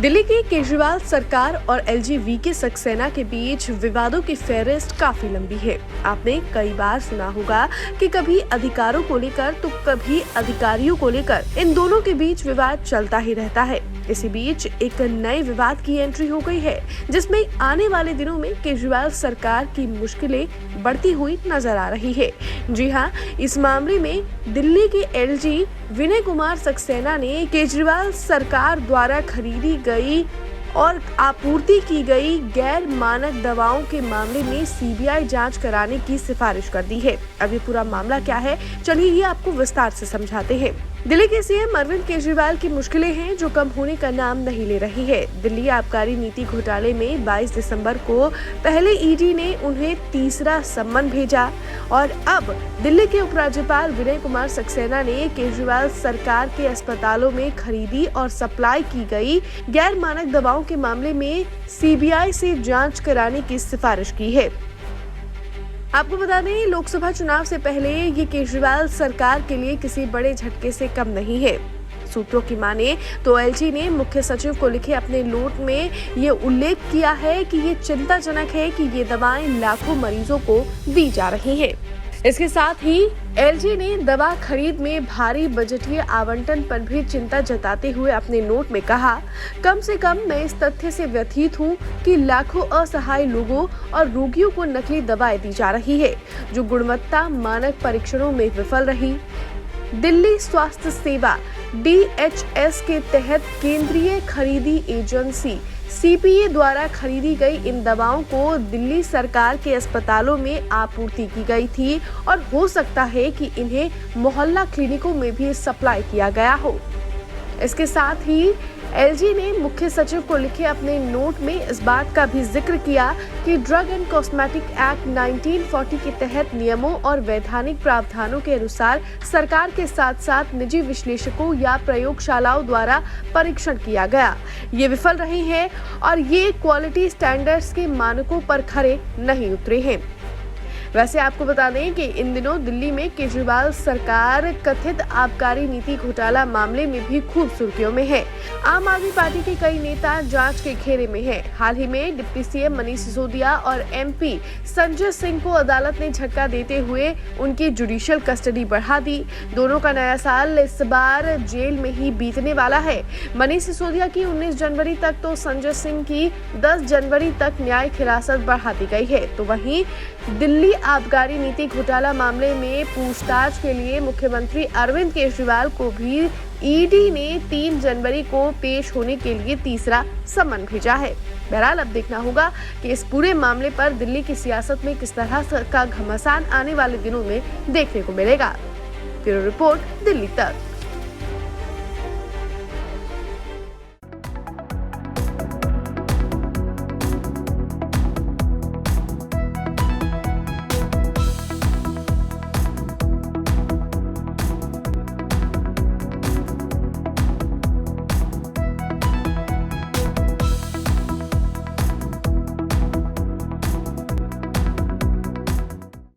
दिल्ली की केजरीवाल सरकार और LG-VK सक्सेना के बीच विवादों की फेहरिस्त काफी लंबी है। आपने कई बार सुना होगा कि कभी अधिकारों को लेकर तो कभी अधिकारियों को लेकर इन दोनों के बीच विवाद चलता ही रहता है। इसी बीच एक नए विवाद की एंट्री हो गई है, जिसमें आने वाले दिनों में केजरीवाल सरकार की मुश्किलें बढ़ती हुई नजर आ रही है। जी हां, इस मामले में दिल्ली के LG विनय कुमार सक्सेना ने केजरीवाल सरकार द्वारा खरीदी गई और आपूर्ति की गई गैर मानक दवाओं के मामले में CBI जांच कराने की सिफारिश कर दी है। अब ये पूरा मामला क्या है, चलिए ये आपको विस्तार से समझाते हैं। दिल्ली के CM अरविंद केजरीवाल की मुश्किलें हैं जो कम होने का नाम नहीं ले रही है। दिल्ली आबकारी नीति घोटाले में 22 दिसंबर को पहले ED ने उन्हें तीसरा सम्मन भेजा और अब दिल्ली के उपराज्यपाल विनय कुमार सक्सेना ने केजरीवाल सरकार के अस्पतालों में खरीदी और सप्लाई की गई गैर मानक दवाओं के मामले में CBI से जांच कराने की सिफारिश की है। आपको बता दें, लोकसभा चुनाव से पहले ये केजरीवाल सरकार के लिए किसी बड़े झटके से कम नहीं है। सूत्रों की माने तो LG ने मुख्य सचिव को लिखे अपने नोट में ये उल्लेख किया है कि ये चिंताजनक है कि ये दवाएं लाखों मरीजों को दी जा रही हैं। इसके साथ ही LG ने दवा खरीद में भारी बजटीय आवंटन पर भी चिंता जताते हुए अपने नोट में कहा, कम से कम मैं इस तथ्य से व्यथित हूं कि लाखों असहाय लोगों और रोगियों को नकली दवाएं दी जा रही है, जो गुणवत्ता मानक परीक्षणों में विफल रही। दिल्ली स्वास्थ्य सेवा DHS के तहत केंद्रीय खरीदी एजेंसी CPA द्वारा खरीदी गई इन दवाओं को दिल्ली सरकार के अस्पतालों में आपूर्ति की गई थी और हो सकता है कि इन्हें मोहल्ला क्लिनिकों में भी सप्लाई किया गया हो। इसके साथ ही LG ने मुख्य सचिव को लिखे अपने नोट में इस बात का भी जिक्र किया कि ड्रग एंड कॉस्मेटिक एक्ट 1940 के तहत नियमों और वैधानिक प्रावधानों के अनुसार सरकार के साथ साथ निजी विश्लेषकों या प्रयोगशालाओं द्वारा परीक्षण किया गया। ये विफल रहे हैं और ये क्वालिटी स्टैंडर्ड्स के मानकों पर खरे नहीं उतरे हैं। वैसे आपको बता दें कि इन दिनों दिल्ली में केजरीवाल सरकार कथित आबकारी नीति घोटाला मामले में भी खूब सुर्खियों में है। आम आदमी पार्टी के कई नेता जांच के घेरे में हैं। हाल ही में डिप्टी CM मनीष सिसोदिया और MP संजय सिंह को अदालत ने झटका देते हुए उनकी जुडिशियल कस्टडी बढ़ा दी। दोनों का नया साल इस बार जेल में ही बीतने वाला है। मनीष सिसोदिया की 19 जनवरी तक तो संजय सिंह की 10 जनवरी तक न्यायिक हिरासत बढ़ा दी गई है। तो वहीं दिल्ली आबकारी नीति घोटाला मामले में पूछताछ के लिए मुख्यमंत्री अरविंद केजरीवाल को भी ED ने 3 जनवरी को पेश होने के लिए तीसरा सम्मन भेजा है। बहरहाल अब देखना होगा कि इस पूरे मामले पर दिल्ली की सियासत में किस तरह का घमासान आने वाले दिनों में देखने को मिलेगा। ब्यूरो रिपोर्ट, दिल्ली तक।